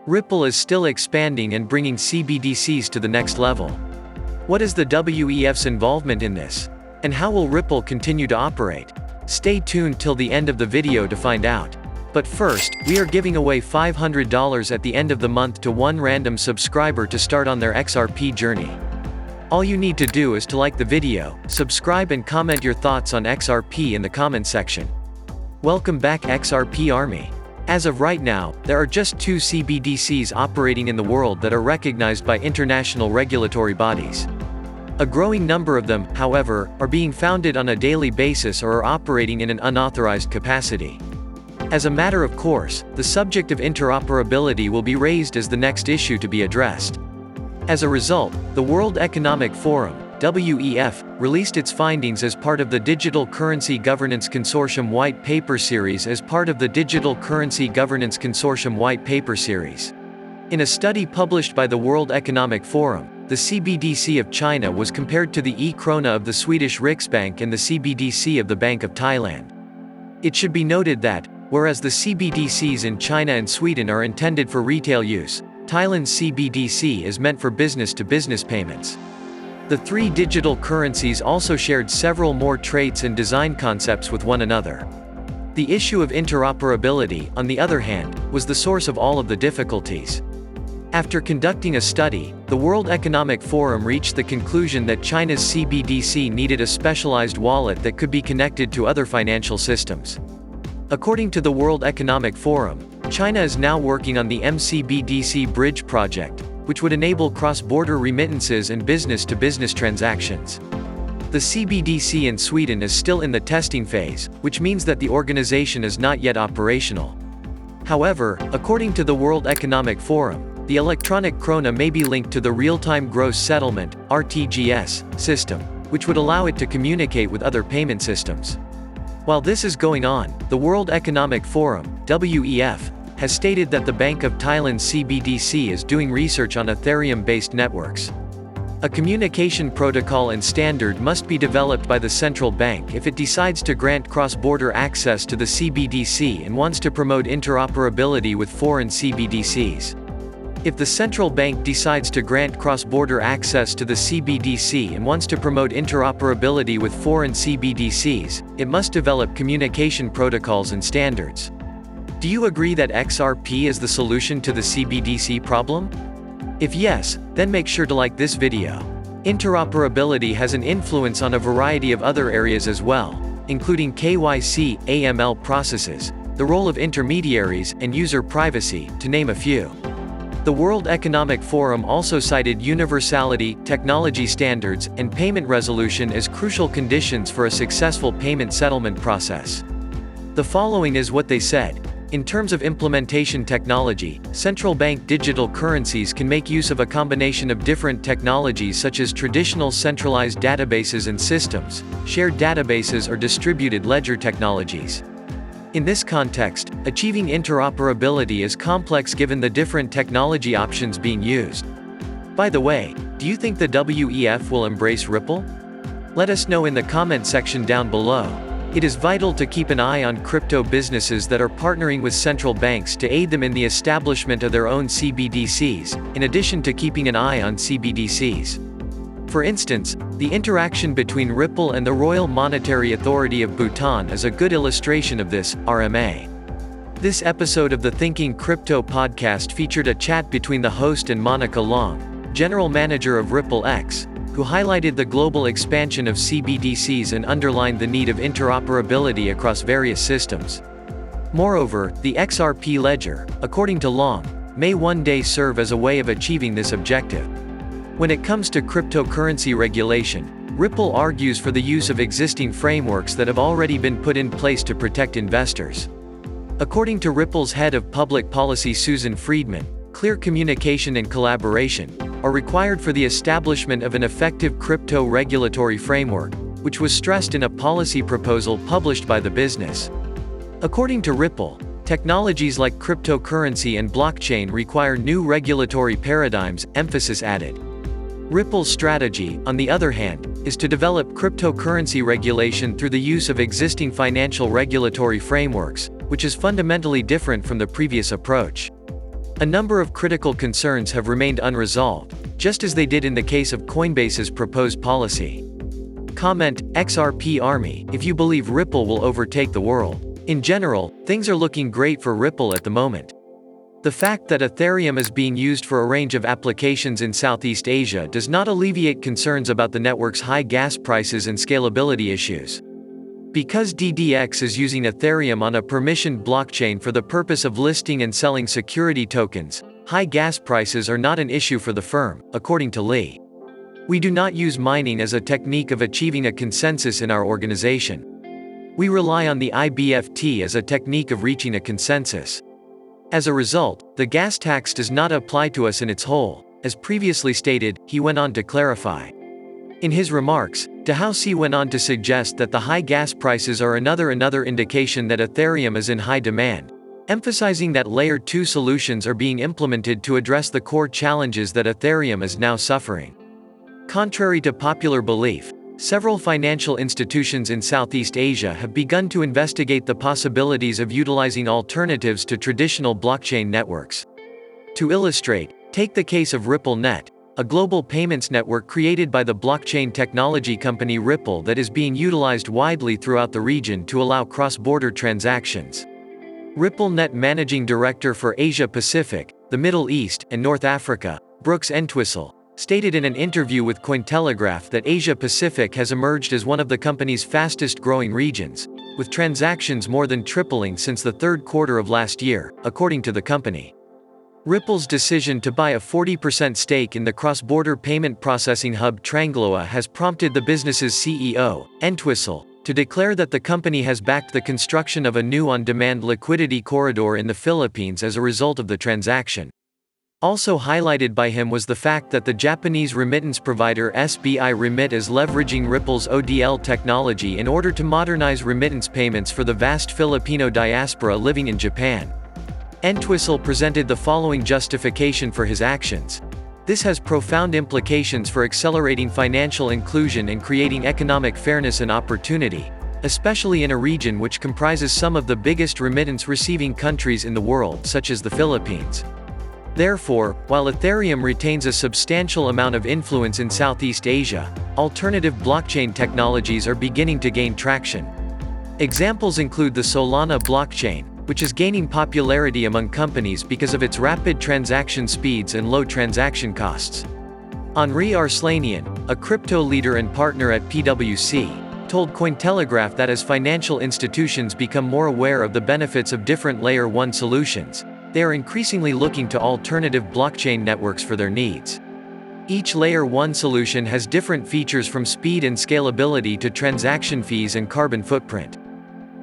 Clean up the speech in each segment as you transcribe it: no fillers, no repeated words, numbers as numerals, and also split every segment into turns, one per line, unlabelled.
Ripple is still expanding and bringing CBDCs to the next level. What is the WEF's involvement in this? And how will Ripple continue to operate? Stay tuned till the end of the video to find out. But first, we are giving away $500 at the end of the month to one random subscriber to start on their XRP journey. All you need to do is to like the video, subscribe and comment your thoughts on XRP in the comment section. Welcome back XRP Army. As of right now, there are just 2 CBDCs operating in the world that are recognized by international regulatory bodies. A growing number of them, however, are being founded on a daily basis or are operating in an unauthorized capacity. As a matter of course, the subject of interoperability will be raised as the next issue to be addressed. As a result, the World Economic Forum, WEF, released its findings as part of the Digital Currency Governance Consortium White Paper Series In a study published by the World Economic Forum, the CBDC of China was compared to the e-krona of the Swedish Riksbank and the CBDC of the Bank of Thailand. It should be noted that, whereas the CBDCs in China and Sweden are intended for retail use, Thailand's CBDC is meant for business-to-business payments. The 3 digital currencies also shared several more traits and design concepts with one another. The issue of interoperability, on the other hand, was the source of all of the difficulties. After conducting a study, the World Economic Forum reached the conclusion that China's CBDC needed a specialized wallet that could be connected to other financial systems. According to the World Economic Forum, China is now working on the MCBDC Bridge project, which would enable cross-border remittances and business-to-business transactions. The CBDC in Sweden is still in the testing phase, which means that the organization is not yet operational. However, according to the World Economic Forum, the electronic krona may be linked to the real-time gross settlement (RTGS) system, which would allow it to communicate with other payment systems. While this is going on, the World Economic Forum, WEF, has stated that the Bank of Thailand's CBDC is doing research on Ethereum-based networks. A communication protocol and standard must be developed by the central bank if it decides to grant cross-border access to the CBDC and wants to promote interoperability with foreign CBDCs. If the central bank decides to grant cross-border access to the CBDC and wants to promote interoperability with foreign CBDCs, it must develop communication protocols and standards. Do you agree that XRP is the solution to the CBDC problem? If yes, then make sure to like this video. Interoperability has an influence on a variety of other areas as well, including KYC, AML processes, the role of intermediaries, and user privacy, to name a few. The World Economic Forum also cited universality, technology standards, and payment resolution as crucial conditions for a successful payment settlement process. The following is what they said. In terms of implementation technology, central bank digital currencies can make use of a combination of different technologies such as traditional centralized databases and systems, shared databases or distributed ledger technologies. In this context, achieving interoperability is complex given the different technology options being used. By the way, do you think the WEF will embrace Ripple? Let us know in the comment section down below. It is vital to keep an eye on crypto businesses that are partnering with central banks to aid them in the establishment of their own CBDCs, in addition to keeping an eye on CBDCs. For instance, the interaction between Ripple and the Royal Monetary Authority of Bhutan is a good illustration of this, RMA. This episode of the Thinking Crypto podcast featured a chat between the host and Monica Long, General Manager of Ripple X, who highlighted the global expansion of CBDCs and underlined the need of interoperability across various systems. Moreover, the XRP ledger, according to Long, may one day serve as a way of achieving this objective. When it comes to cryptocurrency regulation, Ripple argues for the use of existing frameworks that have already been put in place to protect investors. According to Ripple's head of public policy Susan Friedman, clear communication and collaboration are required for the establishment of an effective crypto regulatory framework, which was stressed in a policy proposal published by the business. According to Ripple, technologies like cryptocurrency and blockchain require new regulatory paradigms, emphasis added. Ripple's strategy, on the other hand, is to develop cryptocurrency regulation through the use of existing financial regulatory frameworks, which is fundamentally different from the previous approach. A number of critical concerns have remained unresolved, just as they did in the case of Coinbase's proposed policy. Comment, XRP Army, if you believe Ripple will overtake the world. In general, things are looking great for Ripple at the moment. The fact that Ethereum is being used for a range of applications in Southeast Asia does not alleviate concerns about the network's high gas prices and scalability issues. Because DDX is using Ethereum on a permissioned blockchain for the purpose of listing and selling security tokens, high gas prices are not an issue for the firm, according to Lee. We do not use mining as a technique of achieving a consensus in our organization. We rely on the IBFT as a technique of reaching a consensus. As a result, the gas tax does not apply to us in its whole, as previously stated, he went on to clarify. In his remarks, DeHousey went on to suggest that the high gas prices are another indication that Ethereum is in high demand, emphasizing that Layer 2 solutions are being implemented to address the core challenges that Ethereum is now suffering. Contrary to popular belief, several financial institutions in Southeast Asia have begun to investigate the possibilities of utilizing alternatives to traditional blockchain networks. To illustrate, take the case of RippleNet, a global payments network created by the blockchain technology company Ripple that is being utilized widely throughout the region to allow cross-border transactions. RippleNet Managing Director for Asia Pacific, the Middle East, and North Africa, Brooks Entwistle, stated in an interview with Cointelegraph that Asia Pacific has emerged as one of the company's fastest-growing regions, with transactions more than tripling since the third quarter of last year, according to the company. Ripple's decision to buy a 40% stake in the cross-border payment processing hub Trangloa has prompted the business's CEO, Entwistle, to declare that the company has backed the construction of a new on-demand liquidity corridor in the Philippines as a result of the transaction. Also highlighted by him was the fact that the Japanese remittance provider SBI Remit is leveraging Ripple's ODL technology in order to modernize remittance payments for the vast Filipino diaspora living in Japan. Entwistle presented the following justification for his actions. This has profound implications for accelerating financial inclusion and creating economic fairness and opportunity, especially in a region which comprises some of the biggest remittance-receiving countries in the world, such as the Philippines. Therefore, while Ethereum retains a substantial amount of influence in Southeast Asia, alternative blockchain technologies are beginning to gain traction. Examples include the Solana blockchain, which is gaining popularity among companies because of its rapid transaction speeds and low transaction costs. Henri Arslanian, a crypto leader and partner at PwC, told Cointelegraph that as financial institutions become more aware of the benefits of different Layer 1 solutions, they are increasingly looking to alternative blockchain networks for their needs. Each Layer 1 solution has different features from speed and scalability to transaction fees and carbon footprint.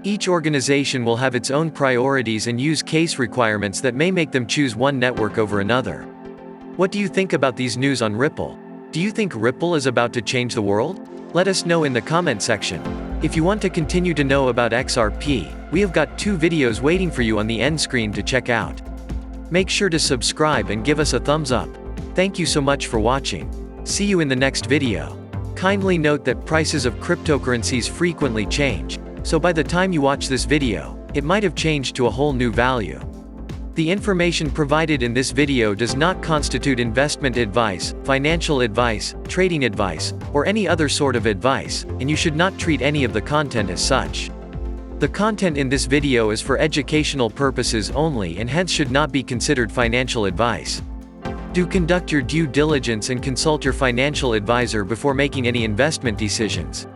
Each organization will have its own priorities and use case requirements that may make them choose one network over another. What do you think about these news on Ripple? Do you think Ripple is about to change the world? Let us know in the comment section. If you want to continue to know about XRP, we have got 2 videos waiting for you on the end screen to check out. Make sure to subscribe and give us a thumbs up. Thank you so much for watching. See you in the next video. Kindly note that prices of cryptocurrencies frequently change, so by the time you watch this video, it might have changed to a whole new value. The information provided in this video does not constitute investment advice, financial advice, trading advice, or any other sort of advice, and you should not treat any of the content as such. The content in this video is for educational purposes only and hence should not be considered financial advice. Do conduct your due diligence and consult your financial advisor before making any investment decisions.